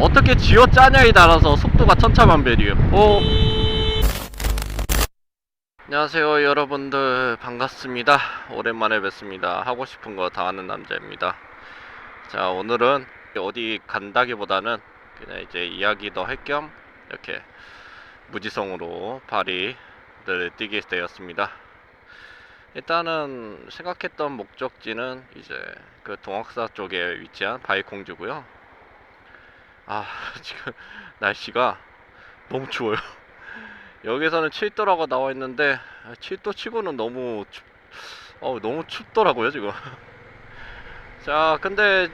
어떻게 쥐어 짜냐에 따라서 속도가 천차만별이에요. 안녕하세요 여러분들, 반갑습니다. 오랜만에 뵙습니다. 하고 싶은 거 다 하는 남자입니다. 자, 오늘은 어디 간다기보다는 그냥 이제 이야기도 할 겸 이렇게 무지성으로 파리를 뛰게 되었습니다. 일단은 생각했던 목적지는 이제 그 동학사 쪽에 위치한 바이콩주고요. 지금 날씨가 너무 추워요. 여기서는 7도라고 나와 있는데 7도 치고는 너무 춥더라고요 지금. 자, 근데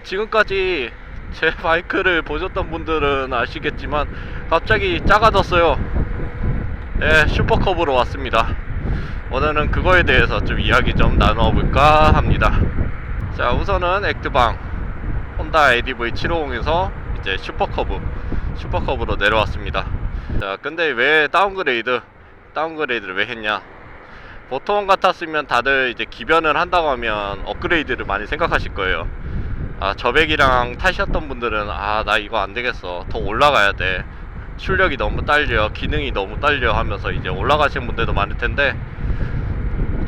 지금까지 제 바이크를 보셨던 분들은 아시겠지만 갑자기 작아졌어요. 네, 슈퍼컵으로 왔습니다. 오늘은 그거에 대해서 좀 이야기 좀 나눠볼까 합니다. 자, 우선은 액트방 혼다 ADV 750에서 이제 슈퍼컵으로 내려왔습니다. 자, 근데 왜 다운그레이드를 왜 했냐? 보통 같았으면 다들 이제 기변을 한다고 하면 업그레이드를 많이 생각하실 거예요. 저백이랑 타셨던 분들은 나 이거 안 되겠어, 더 올라가야 돼, 출력이 너무 딸려, 기능이 너무 딸려 하면서 이제 올라가시는 분들도 많을 텐데,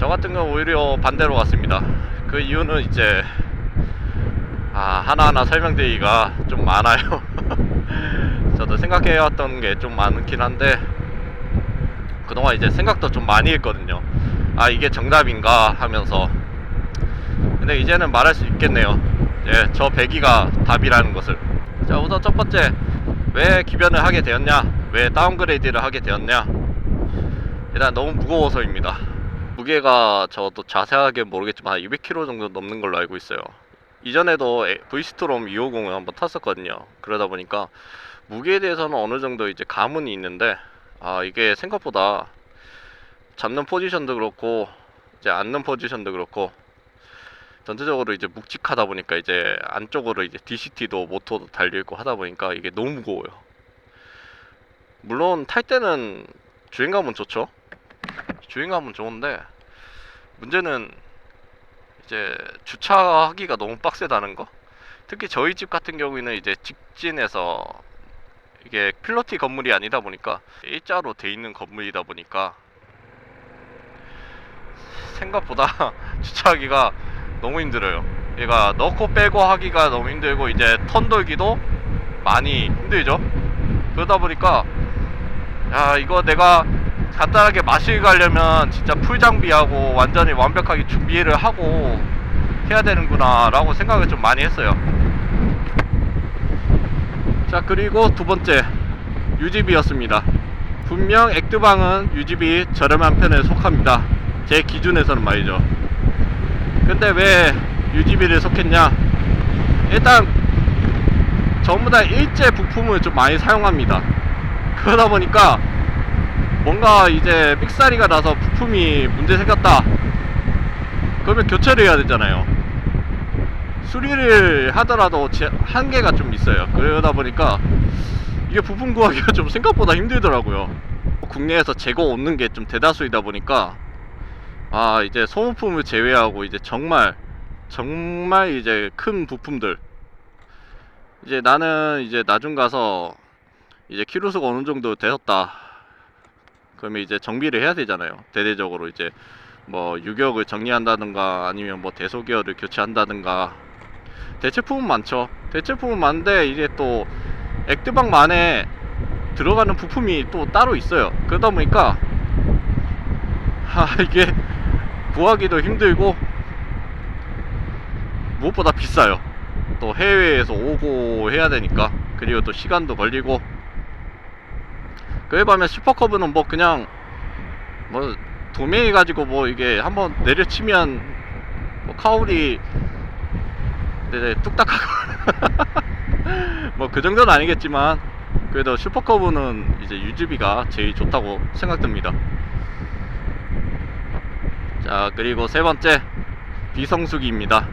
저 같은 경우 오히려 반대로 갔습니다. 그 이유는 이제 하나하나 설명드리기가 좀 많아요. 저도 생각해왔던 게 좀 많긴 한데, 그동안 이제 생각도 좀 많이 했거든요. 이게 정답인가 하면서. 근데 이제는 말할 수 있겠네요. 저 배기가 답이라는 것을. 자, 우선 첫 번째, 왜 기변을 하게 되었냐, 왜 다운그레이드를 하게 되었냐. 일단 너무 무거워서입니다. 무게가 저도 자세하게 모르겠지만 한 200kg 정도 넘는 걸로 알고 있어요. 이전에도 V스트롬 250을 한번 탔었거든요. 그러다 보니까 무게에 대해서는 어느 정도 이제 감은 있는데, 이게 생각보다 잡는 포지션도 그렇고 이제 앉는 포지션도 그렇고 전체적으로 이제 묵직하다 보니까, 이제 안쪽으로 이제 DCT도 모터도 달려있고 하다 보니까 이게 너무 무거워요. 물론 탈 때는 주행감은 좋죠. 주행감은 좋은데, 문제는 이제 주차하기가 너무 빡세다는 거. 특히 저희 집 같은 경우에는 이제 직진해서, 이게 필로티 건물이 아니다 보니까 일자로 돼 있는 건물이다 보니까 생각보다 주차하기가 너무 힘들어요. 얘가 넣고 빼고 하기가 너무 힘들고, 이제 턴 돌기도 많이 힘들죠. 그러다 보니까 이거 내가 간단하게 마실 가려면 진짜 풀 장비하고 완전히 완벽하게 준비를 하고 해야 되는구나 라고 생각을 좀 많이 했어요. 자, 그리고 두 번째, UGB였습니다. 분명 액트방은 UGB 저렴한 편에 속합니다. 제 기준에서는 말이죠. 근데 왜 UGB를 속했냐? 일단 전부 다 일제 부품을 좀 많이 사용합니다. 그러다 보니까 뭔가 이제 삑사리가 나서 부품이 문제 생겼다 그러면 교체를 해야 되잖아요. 수리를 하더라도 한계가 좀 있어요. 그러다 보니까 이게 부품 구하기가 좀 생각보다 힘들더라고요. 국내에서 재고 오는 게 좀 대다수이다 보니까 이제 소모품을 제외하고 이제 정말 이제 큰 부품들, 이제 나는 이제 나중 가서 이제 키로수가 어느 정도 되었다 그러면 이제 정비를 해야 되잖아요. 대대적으로 이제 뭐 유격을 정리한다든가 아니면 뭐 대소기어를 교체한다든가 대체품은 많죠. 대체품은 많은데 이제 또 액트방만에 들어가는 부품이 또 따로 있어요. 그러다 보니까 이게 구하기도 힘들고 무엇보다 비싸요. 또 해외에서 오고 해야 되니까. 그리고 또 시간도 걸리고. 그에 반면 슈퍼커브는 뭐 그냥 뭐 도메이 가지고 뭐 이게 한번 내려치면 뭐 카울이 뚝딱하고 뭐 그 정도는 아니겠지만, 그래도 슈퍼커브는 이제 UGB가 제일 좋다고 생각됩니다. 자, 그리고 세 번째, 비성수기입니다.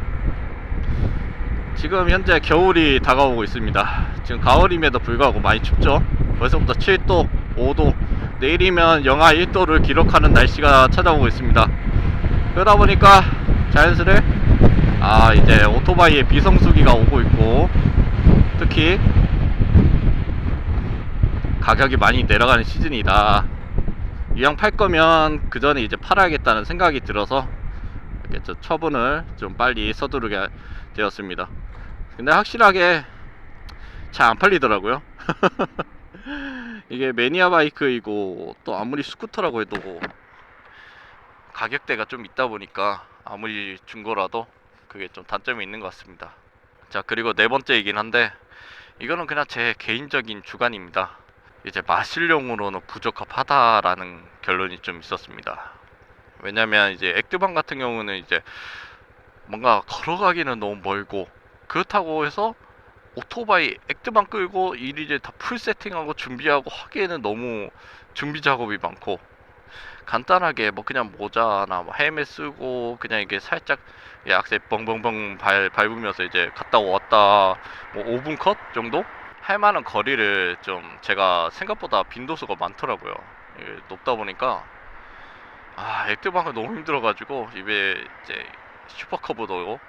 지금 현재 겨울이 다가오고 있습니다. 지금 가을임에도 불구하고 많이 춥죠. 벌써부터 7도, 5도, 내일이면 영하 1도를 기록하는 날씨가 찾아오고 있습니다. 그러다 보니까 자연스레 이제 오토바이에 비성수기가 오고 있고, 특히 가격이 많이 내려가는 시즌이다. 이왕 팔 거면 그 전에 이제 팔아야겠다는 생각이 들어서 이렇게 처분을 좀 빨리 서두르게 되었습니다. 근데 확실하게 잘 안 팔리더라고요. 이게 매니아 바이크이고 또 아무리 스쿠터라고 해도 가격대가 좀 있다 보니까 아무리 중고라도 그게 좀 단점이 있는 것 같습니다. 자, 그리고 네 번째이긴 한데 이거는 그냥 제 개인적인 주관입니다. 이제 마실용으로는 부적합하다라는 결론이 좀 있었습니다. 왜냐면 이제 액드방 같은 경우는 이제 뭔가 걸어가기는 너무 멀고, 그렇다고 해서 오토바이 액드방 끌고 일일이 다 풀 세팅하고 준비하고 하기에는 너무 준비 작업이 많고, 간단하게 뭐 그냥 모자나 뭐 헬멧 쓰고 그냥 이게 살짝 악셀 벙벙벙 밟으면서 이제 갔다 왔다 뭐 5분 컷 정도 할 만한 거리를 좀 제가 생각보다 빈도수가 많더라고요. 이게 높다 보니까 액티브하기가 너무 힘들어가지고 이제 슈퍼커브도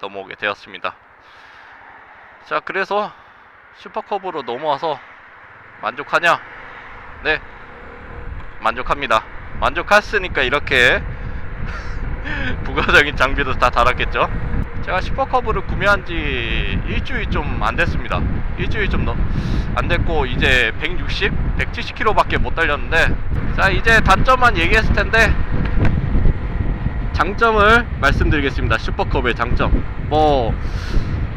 넘어오게 되었습니다. 자, 그래서 슈퍼커브로 넘어와서 만족하냐? 네, 만족합니다. 만족했으니까 이렇게 부가적인 장비도 다 달았겠죠. 제가 슈퍼커브를 구매한 지 일주일 좀 안 됐습니다. 일주일 좀 안 됐고 이제 170km 밖에 못 달렸는데, 자, 이제 단점만 얘기했을 텐데 장점을 말씀드리겠습니다. 슈퍼커브의 장점, 뭐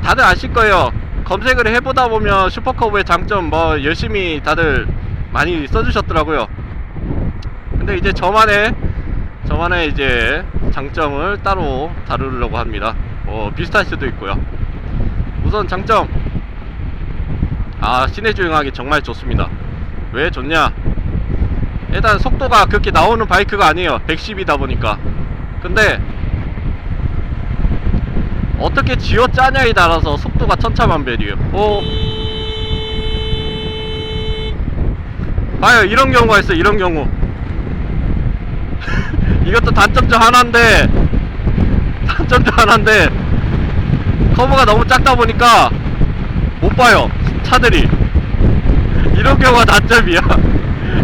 다들 아실 거예요. 검색을 해보다 보면 슈퍼커브의 장점 뭐 열심히 다들 많이 써주셨더라고요. 근데 이제 저만의 이제 장점을 따로 다루려고 합니다. 비슷할 수도 있고요. 우선 장점, 시내 주행하기 정말 좋습니다. 왜 좋냐? 일단 속도가 그렇게 나오는 바이크가 아니에요. 110이다 보니까. 근데 어떻게 쥐어짜냐에 따라서 속도가 천차만별이에요. 봐요, 이런 경우가 있어요. 이런 경우. 이것도 단점 중 하나인데 커브가 너무 작다 보니까 못 봐요, 차들이. 이런 경우가 단점이야.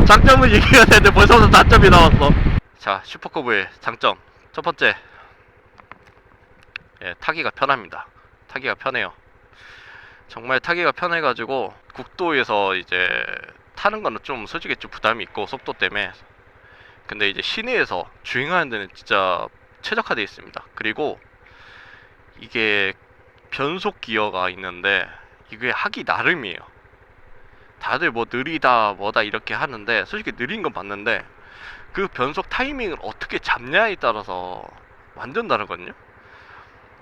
장점은 얘기가 되는데 벌써부터 단점이 나왔어. 자, 슈퍼커브의 장점 첫 번째, 타기가 편합니다. 타기가 편해요. 정말 타기가 편해가지고 국도에서 이제 타는 거는 좀 솔직히 좀 부담이 있고, 속도 때문에. 근데 이제 시내에서 주행하는 데는 진짜 최적화되어 있습니다. 그리고 이게 변속 기어가 있는데 이게 하기 나름이에요. 다들 뭐 느리다 뭐다 이렇게 하는데 솔직히 느린 건 맞는데 그 변속 타이밍을 어떻게 잡냐에 따라서 완전 다르거든요.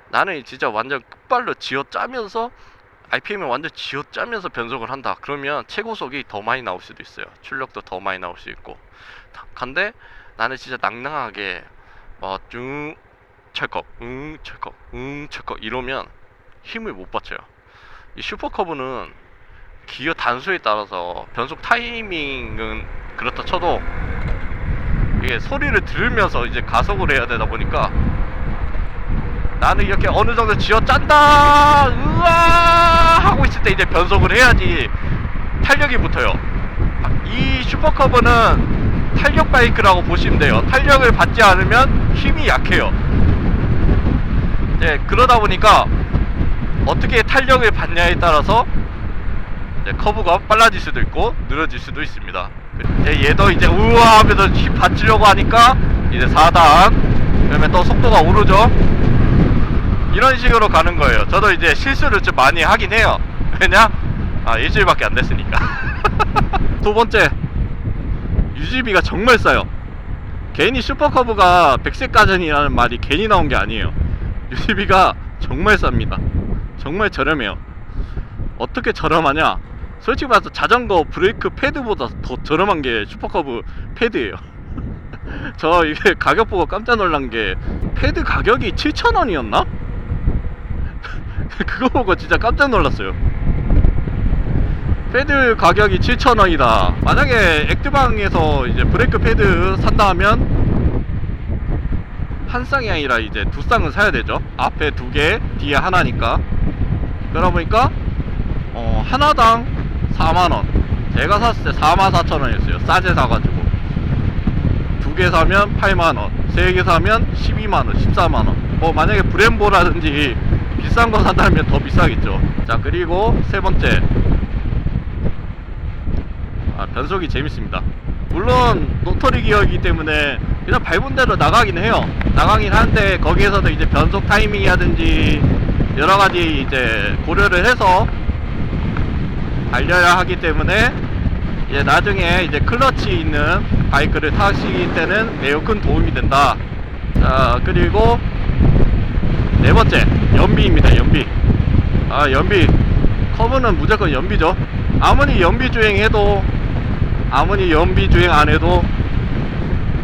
나는 진짜 완전 끝발로 쥐어짜면서 RPM을 완전 쥐어짜면서 변속을 한다. 그러면 최고속이 더 많이 나올 수도 있어요. 출력도 더 많이 나올 수 있고. 근데 나는 진짜 낭낭하게 철컥 철컥 이러면 힘을 못 받쳐요. 이 슈퍼커브는 기어 단수에 따라서 변속 타이밍은 그렇다 쳐도 이게 소리를 들으면서 이제 가속을 해야 되다 보니까 나는 이렇게 어느 정도 쥐어짠다 으아 하고 있을 때 이제 변속을 해야지 탄력이 붙어요. 이 슈퍼커브는 탄력 바이크라고 보시면 돼요. 탄력을 받지 않으면 힘이 약해요. 그러다 보니까 어떻게 탄력을 받냐에 따라서 이제 커브가 빨라질 수도 있고 느려질 수도 있습니다. 얘도 이제 우와 하면서 힘 받치려고 하니까 이제 4단, 그다음에 또 속도가 오르죠. 이런 식으로 가는 거예요. 저도 이제 실수를 좀 많이 하긴 해요. 왜냐? 일주일밖에 안 됐으니까. 두 번째, 유지비가 정말 싸요. 괜히 슈퍼커브가 100세 가전이라는 말이 괜히 나온 게 아니에요. 유지비가 정말 쌉니다. 정말 저렴해요. 어떻게 저렴하냐? 솔직히 말해서 자전거 브레이크 패드보다 더 저렴한 게 슈퍼커브 패드예요. 저 이게 가격 보고 깜짝 놀란 게 패드 가격이 7,000원이었나? 그거 보고 진짜 깜짝 놀랐어요. 패드 가격이 7,000원이다. 만약에 액드방에서 이제 브레이크 패드 산다 하면 한 쌍이 아니라 이제 두 쌍은 사야 되죠. 앞에 두 개, 뒤에 하나니까. 그러다 보니까 하나당 4만원. 제가 샀을 때 44,000원이었어요. 싸게 사가지고 두 개 사면 8만원, 세 개 사면 12만원, 14만원. 뭐 만약에 브렘보라든지 비싼 거 산다면 더 비싸겠죠. 자, 그리고 세 번째, 변속이 재밌습니다. 물론 노터리 기어이기 때문에 그냥 밟은 대로 나가긴 해요. 나가긴 하는데 거기에서도 이제 변속 타이밍이라든지 여러 가지 이제 고려를 해서 달려야 하기 때문에 이제 나중에 이제 클러치 있는 바이크를 타시기 때는 매우 큰 도움이 된다. 자, 그리고 네 번째, 연비입니다. 연비. 연비. 커브는 무조건 연비죠. 아무리 연비 주행해도, 아무리 연비 주행 안 해도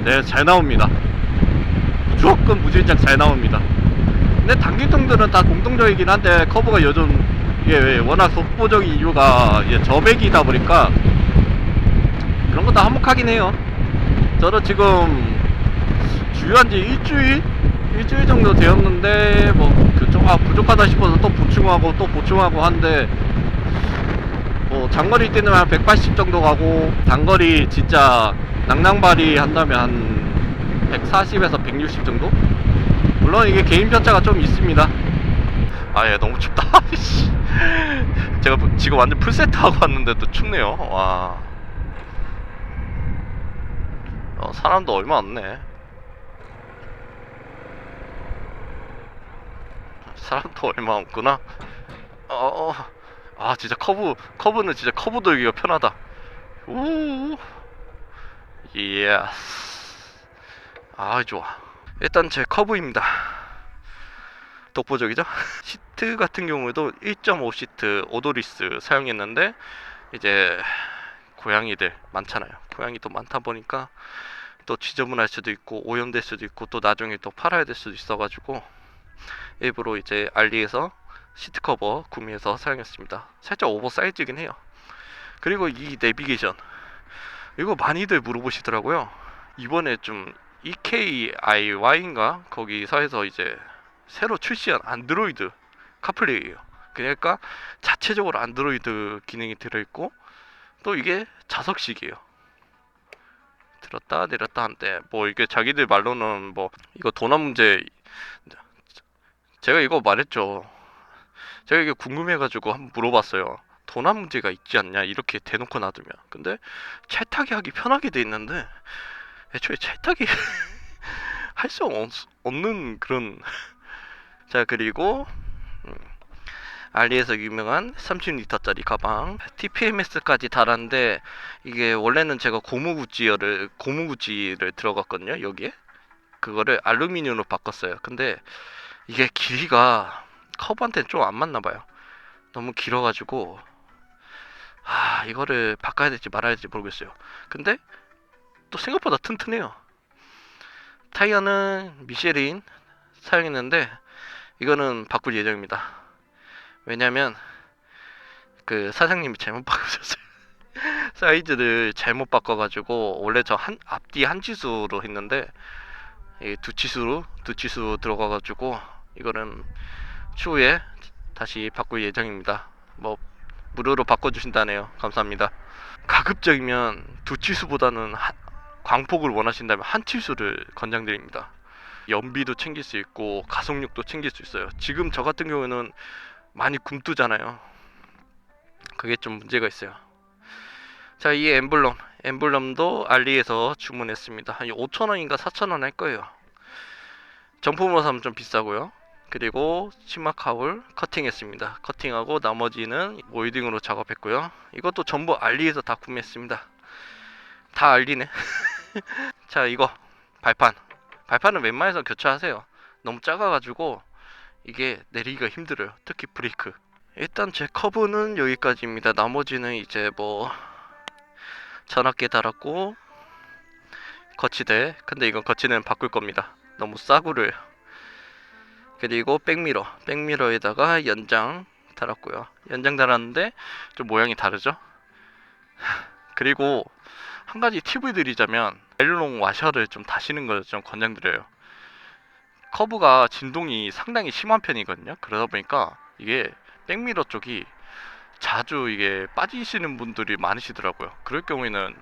네, 잘 나옵니다. 무조건 무진장 잘 나옵니다. 근데 단기통들은 다 공통적이긴 한데 커브가 요즘 이게 워낙 속보적인 이유가 이제 저배기다 보니까 그런 거 다 한몫하긴 해요. 저도 지금 주유한지 일주일 정도 되었는데 뭐 부족하다 싶어서 또 보충하고 한데 뭐 장거리 때는 한 180 정도 가고 단거리 진짜 낭낭발이 한다면 한 140에서 160 정도? 물론 이게 개인 편차가 좀 있습니다. 예, 너무 춥다. 제가 지금 완전 풀세트 하고 왔는데도 춥네요. 와. 사람도 얼마 없네. 사람도 얼마 없구나. 진짜 커브는 진짜 커브 돌기가 편하다. 우. 예스. 좋아. 일단 제 커브입니다. 독보적이죠? 시트 같은 경우에도 1.5 시트 오도리스 사용했는데 이제 고양이들 많잖아요. 고양이도 많다 보니까 또 지저분할 수도 있고 오염될 수도 있고 또 나중에 또 팔아야 될 수도 있어가지고 일부러 이제 알리에서 시트 커버 구매해서 사용했습니다. 살짝 오버사이즈긴 해요. 그리고 이 내비게이션, 이거 많이들 물어보시더라고요. 이번에 좀 EKIY인가 거기서에서 이제 새로 출시한 안드로이드 카플레이예요. 그러니까 자체적으로 안드로이드 기능이 들어있고 또 이게 자석식이에요. 들었다 내렸다 한데 뭐 이게 자기들 말로는 뭐 이거 도난 문제, 제가 이거 말했죠. 제가 이게 궁금해가지고 한번 물어봤어요. 도난 문제가 있지 않냐 이렇게 대놓고 놔두면. 근데 찰타기 하기 편하게 돼 있는데 애초에 찰타기 할 수 없는 그런. 자, 그리고 알리에서 유명한 30리터짜리 가방 TPMS까지 달았는데 이게 원래는 제가 고무구찌를 들어갔거든요. 여기에 그거를 알루미늄으로 바꿨어요. 근데 이게 길이가 커브한테는 좀 안 맞나봐요. 너무 길어가지고 이거를 바꿔야 될지 말아야 될지 모르겠어요. 근데 또 생각보다 튼튼해요. 타이어는 미쉐린 사용했는데 이거는 바꿀 예정입니다. 왜냐면 그 사장님이 잘못 바꾸셨어요. 사이즈를 잘못 바꿔가지고 원래 저 앞뒤 한 치수로 했는데 두 치수 들어가가지고 이거는 추후에 다시 바꿀 예정입니다. 뭐 무료로 바꿔주신다네요. 감사합니다. 가급적이면 두 치수보다는 광폭을 원하신다면 한 치수를 권장드립니다. 연비도 챙길 수 있고 가속력도 챙길 수 있어요. 지금 저 같은 경우는 많이 굼뜨잖아요. 그게 좀 문제가 있어요. 자, 이 엠블럼도 알리에서 주문했습니다. 한 5,000원인가 4,000원 할 거예요. 정품으로 사면 좀 비싸고요. 그리고 치마 카울 커팅했습니다. 커팅하고 나머지는 모이딩으로 작업했고요. 이것도 전부 알리에서 다 구매했습니다. 다 알리네. 자, 이거 발판은 웬만해서 교체하세요. 너무 작아가지고 이게 내리기가 힘들어요. 특히 브레이크. 일단 제 커브는 여기까지입니다. 나머지는 이제 뭐 전압계 달았고 거치대, 근데 이건 거치는 바꿀 겁니다. 너무 싸구려요. 그리고 백미러에다가 연장 달았고요. 연장 달았는데 좀 모양이 다르죠? 그리고 한 가지 팁을 드리자면 나일론 와셔를 좀 다시는 걸 좀 권장드려요. 커브가 진동이 상당히 심한 편이거든요. 그러다 보니까 이게 백미러 쪽이 자주 이게 빠지시는 분들이 많으시더라고요. 그럴 경우에는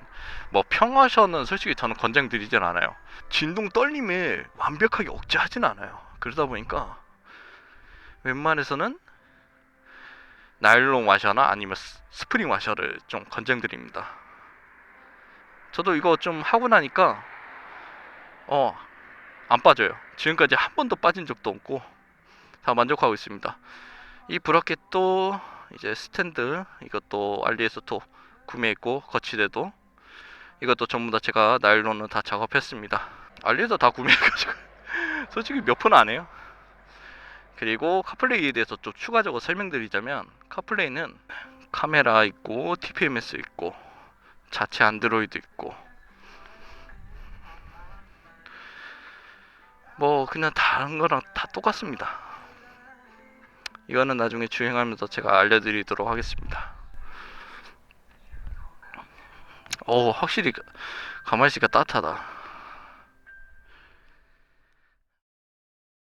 뭐 평화셔는 솔직히 저는 권장드리진 않아요. 진동 떨림을 완벽하게 억제하진 않아요. 그러다 보니까 웬만해서는 나일론 와셔나 아니면 스프링 와셔를 좀 권장드립니다. 저도 이거 좀 하고 나니까 안 빠져요. 지금까지 한 번도 빠진 적도 없고 다 만족하고 있습니다. 이 브라켓도 이제 스탠드 이것도 알리에서 구매했고, 거치대도 이것도 전부 다 제가 나일론으로 다 작업했습니다. 알리에서 다 구매해가지고 솔직히 몇 푼 안 해요. 그리고 카플레이에 대해서 좀 추가적으로 설명드리자면, 카플레이는 카메라 있고 TPMS 있고 자체 안드로이드 있고 뭐 그냥 다른 거랑 다 똑같습니다. 이거는 나중에 주행하면서 제가 알려드리도록 하겠습니다. 확실히 가만히 있으니까 따뜻하다.